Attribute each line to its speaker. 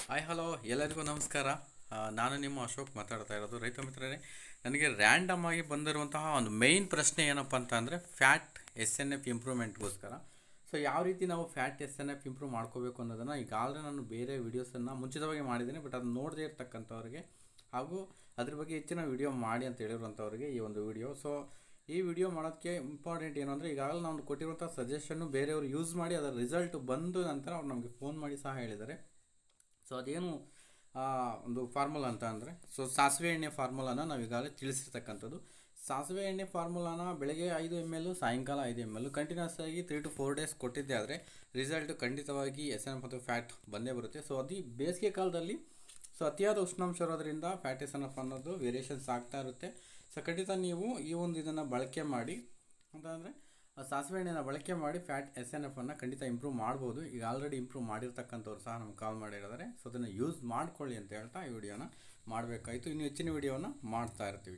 Speaker 1: Hi hello ಎಲ್ಲರಿಗೂ ನಮಸ್ಕಾರ. ನಾನು ನಿಮ್ಮ ಅಶೋಕ್ ಮಾತಾಡ್ತಾ ಇರೋದು. ರೈತ ಮಿತ್ರರೇ, ನನಗೆ ರ್ಯಾಂಡಮ್ ಆಗಿ ಬಂದಿರುವಂತಹ ಒಂದು ಮೇಯ್ನ್ ಪ್ರಶ್ನೆ ಏನಪ್ಪ ಅಂತ ಅಂದರೆ ಫ್ಯಾಟ್ ಎಸ್ ಎನ್ ಎಫ್ ಇಂಪ್ರೂವ್ಮೆಂಟ್ಗೋಸ್ಕರ. ಸೊ ಯಾವ ರೀತಿ ನಾವು fat S N F improve ಮಾಡ್ಕೋಬೇಕು ಅನ್ನೋದನ್ನು ಈಗಾಗಲೇ ನಾನು ಬೇರೆ ವೀಡಿಯೋಸನ್ನು ಮುಂಚಿತವಾಗಿ ಮಾಡಿದ್ದೀನಿ. ಬಟ್ ಅದನ್ನು ನೋಡದೇ ಇರ್ತಕ್ಕಂಥವ್ರಿಗೆ ಹಾಗೂ ಅದ್ರ ಬಗ್ಗೆ ಹೆಚ್ಚಿನ ವಿಡಿಯೋ ಮಾಡಿ ಅಂತ ಹೇಳಿರುವಂಥವ್ರಿಗೆ ಈ ಒಂದು ವಿಡಿಯೋ. ಸೊ ಈ ವಿಡಿಯೋ ಮಾಡೋದಕ್ಕೆ ಇಂಪಾರ್ಟೆಂಟ್ ಏನು ಅಂದರೆ, ಈಗಾಗಲೇ ನಾವು ಕೊಟ್ಟಿರುವಂಥ ಸಜೆಷನ್ನು ಬೇರೆಯವರು ಯೂಸ್ ಮಾಡಿ ಅದರ ರಿಸಲ್ಟ್ ಬಂದು ನಂತರ ಅವ್ರು ನಮಗೆ ಫೋನ್ ಮಾಡಿ ಸಹ ಹೇಳಿದ್ದಾರೆ. ಸೊ ಅದೇನು ಒಂದು ಫಾರ್ಮುಲಾ ಅಂತ ಅಂದರೆ, ಸೊ ಸಾಸಿವೆ ಎಣ್ಣೆ ಫಾರ್ಮುಲಾನ ನಾವು ಈಗಾಗಲೇ ತಿಳಿಸಿರ್ತಕ್ಕಂಥದ್ದು. ಸಾಸಿವೆ ಎಣ್ಣೆ ಫಾರ್ಮುಲಾನ ಬೆಳಗ್ಗೆ 5 ml ಸಾಯಂಕಾಲ 5 ml ಕಂಟಿನ್ಯೂಸ್ ಆಗಿ 3 to 4 days ಕೊಟ್ಟಿದ್ದೆ ಆದರೆ ರಿಸಲ್ಟ್ ಖಂಡಿತವಾಗಿ ಎಸ್ ಎನ್ ಎಫ್ ಮತ್ತು ಫ್ಯಾಟ್ ಬಂದೇ ಬರುತ್ತೆ. ಸೊ ಅದು ಬೇಸಿಗೆ ಕಾಲದಲ್ಲಿ ಸೊ ಅತಿಯಾದ ಉಷ್ಣಾಂಶ ಇರೋದ್ರಿಂದ ಫ್ಯಾಟ್ ಎಸ್ ಎನ್ ಎಫ್ ಅನ್ನೋದು ವೇರಿಯೇಷನ್ಸ್ ಆಗ್ತಾ ಇರುತ್ತೆ. ಸೊ ಖಂಡಿತ ನೀವು ಈ ಒಂದು ಇದನ್ನು ಬಳಕೆ ಮಾಡಿ ಅಂತಂದರೆ ಸಾಸಿವೆ ಎಣ್ಣೆನ ಬಳಕೆ ಮಾಡಿ ಫ್ಯಾಟ್ ಎಸ್ ಎನ್ ಎಫ್ ಅನ್ನು ಖಂಡಿತ ಇಂಪ್ರೂವ್ ಮಾಡ್ಬೋದು. ಈಗ ಆಲ್ರೆಡಿ ಇಂಪ್ರೂವ್ ಮಾಡಿರ್ತಕ್ಕಂಥವ್ರು ಸಹ ನಮ್ಗೆ ಕಾಲ್ ಮಾಡಿದ್ದಾರೆ. ಸೊ ಅದನ್ನು ಯೂಸ್ ಮಾಡ್ಕೊಳ್ಳಿ ಅಂತ ಹೇಳ್ತಾ ಈ ವಿಡಿಯೋನ ಮಾಡಬೇಕಾಯಿತು. ಇನ್ನು ಹೆಚ್ಚಿನ ವಿಡಿಯೋನ ಮಾಡ್ತಾ ಇರ್ತೀವಿ.